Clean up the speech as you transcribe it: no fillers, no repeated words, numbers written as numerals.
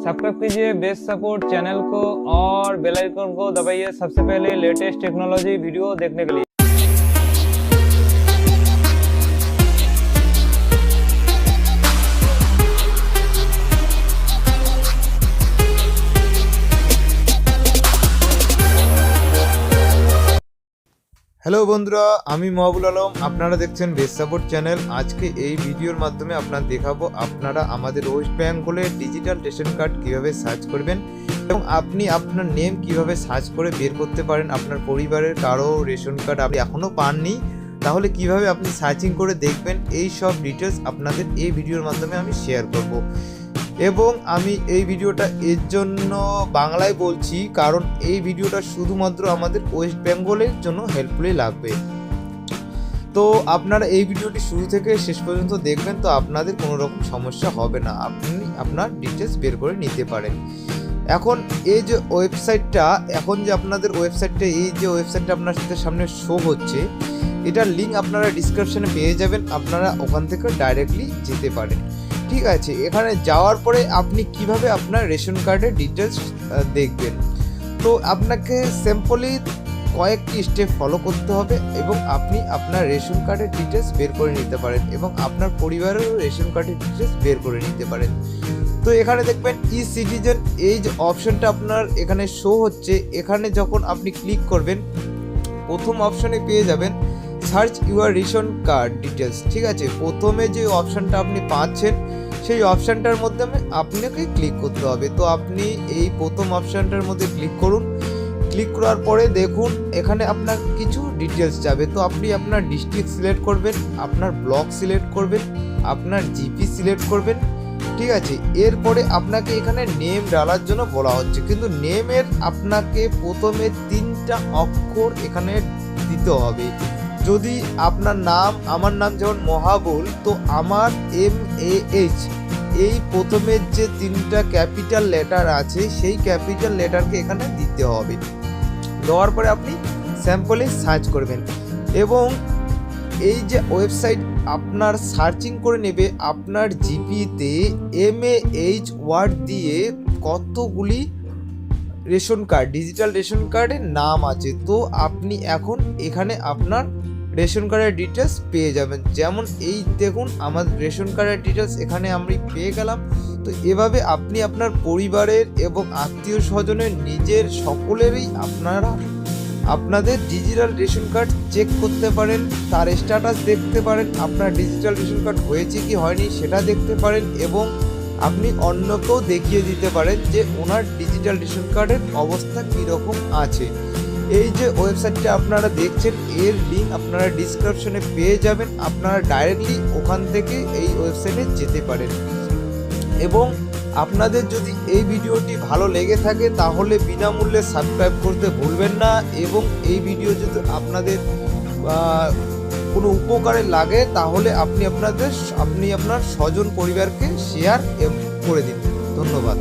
Subscribe कीजिए best support channel को और बेल आइकन को दबाइए सबसे पहले लेटेस्ट टेक्नोलॉजी वीडियो देखने के लिए। হ্যালো বন্ধুরা, আমি মাহাবুলালাম, আপনারা দেখছেন বেস্ট সাপোর্ট চ্যানেল। আজকে এই ভিডিওর মাধ্যমে আপনারা দেখাবো আপনারা আমাদের ওয়েস্ট বেঙ্গলের ডিজিটাল রেশন কার্ড কিভাবে সার্চ করবেন এবং আপনি আপনার নেম কিভাবে সার্চ করে বের করতে পারেন। আপনার পরিবারের কারো রেশন কার্ড আপনি এখনও পাননি, তাহলে কিভাবে আপনি সার্চিং করে দেখবেন, এই সব ডিটেলস আপনাদের এই ভিডিওর মাধ্যমে আমি শেয়ার করব। এবং আমি এই ভিডিওটা এর জন্য বাংলায় বলছি কারণ এই ভিডিওটা শুধুমাত্র আমাদের ওয়েস্ট বেঙ্গলের জন্য হেল্পফুলি লাগবে। তো আপনারা এই ভিডিওটি শুরু থেকে শেষ পর্যন্ত দেখবেন, তো আপনাদের কোনো রকম সমস্যা হবে না, আপনি আপনার ডিটেলস বের করে নিতে পারেন। এখন এই যে ওয়েবসাইটটা, আপনাদের ওয়েবসাইটটা, এই যে ওয়েবসাইটটা আপনার সামনে শো হচ্ছে, এটার লিঙ্ক আপনারা ডিসক্রিপশনে পেয়ে যাবেন, আপনারা ওখান থেকে ডাইরেক্টলি যেতে পারেন। ঠিক আছে, এখানে যাওয়ার পরে আপনি কিভাবে আপনার রেশন কার্ডের ডিটেলস দেখবেন, তো আপনাকে সিম্পলি কয়েকটি স্টেপ ফলো করতে হবে এবং আপনি আপনার রেশন কার্ডের ডিটেলস বের করে নিতে পারেন এবং আপনার পরিবারেরও রেশন কার্ডের ডিটেলস বের করে নিতে পারেন। তো এখানে দেখবেন ই সিটিজেন, এই যে অপশনটা আপনার এখানে শো হচ্ছে, এখানে যখন আপনি ক্লিক করবেন প্রথম অপশনে পেয়ে যাবেন search your ration card details. ঠিক আছে, প্রথমে যে অপশানটা আপনি পাচ্ছেন সেই অপশানটার মধ্যে আপনাকে ক্লিক করতে হবে। তো আপনি এই প্রথম অপশানটার মধ্যে ক্লিক করুন। ক্লিক করার পরে দেখুন এখানে আপনার কিছু ডিটেলস যাবে। তো আপনি আপনার ডিস্ট্রিক্ট সিলেক্ট করবেন, আপনার ব্লক সিলেক্ট করবেন, আপনার জিপি সিলেক্ট করবেন। ঠিক আছে, এরপরে আপনাকে এখানে নেম ডালার জন্য বলা হচ্ছে, কিন্তু নেমের আপনাকে প্রথমে 3টা অক্ষর এখানে দিতে হবে। যদি আপনার নাম, আমার নাম যেমন মহাবুল, তো আমার MAH এই প্রথমের যে 3টা ক্যাপিটাল লেটার আছে সেই ক্যাপিটাল লেটারকে এখানে দিতে হবে। দেওয়ার পরে আপনি স্যাম্পলে সার্চ করবেন এবং এই যে ওয়েবসাইট আপনার সার্চিং করে নেবে আপনার জিপিতে MAH ওয়ার্ড দিয়ে কতগুলি রেশন কার্ড, ডিজিটাল রেশন কার্ডের নাম আছে। তো আপনি এখন এখানে আপনার রেশন কার্ডের ডিটেলস পেয়ে যাবেন। যেমন এই দেখুন আমার রেশন কার্ডের ডিটেলস এখানে আমি পেয়ে গেলাম। তো এভাবে আপনি আপনার পরিবারের এবং আত্মীয় স্বজনের নিজের সকলেরই আপনাদের ডিজিটাল রেশন কার্ড চেক করতে পারেন, তার স্ট্যাটাস দেখতে পারেন, আপনার ডিজিটাল রেশন কার্ড হয়েছে কি হয়নি সেটা দেখতে পারেন এবং আপনি অন্যকেও দেখিয়ে দিতে পারেন যে ওনার ডিজিটাল রেশন কার্ডের অবস্থা কীরকম আছে। এই যে ওয়েবসাইটটা আপনারা দেখছেন এর লিঙ্ক আপনারা ডিসক্রিপশনে পেয়ে যাবেন, আপনারা ডাইরেক্টলি ওখান থেকে এই ওয়েবসাইটে যেতে পারেন। এবং আপনাদের যদি এই ভিডিওটি ভালো লেগে থাকে তাহলে বিনামূল্যে সাবস্ক্রাইব করতে ভুলবেন না এবং এই ভিডিও যদি আপনাদের কোনো উপকারে লাগে তাহলে আপনি আপনার স্বজন পরিবারকে শেয়ার করে দিন। ধন্যবাদ।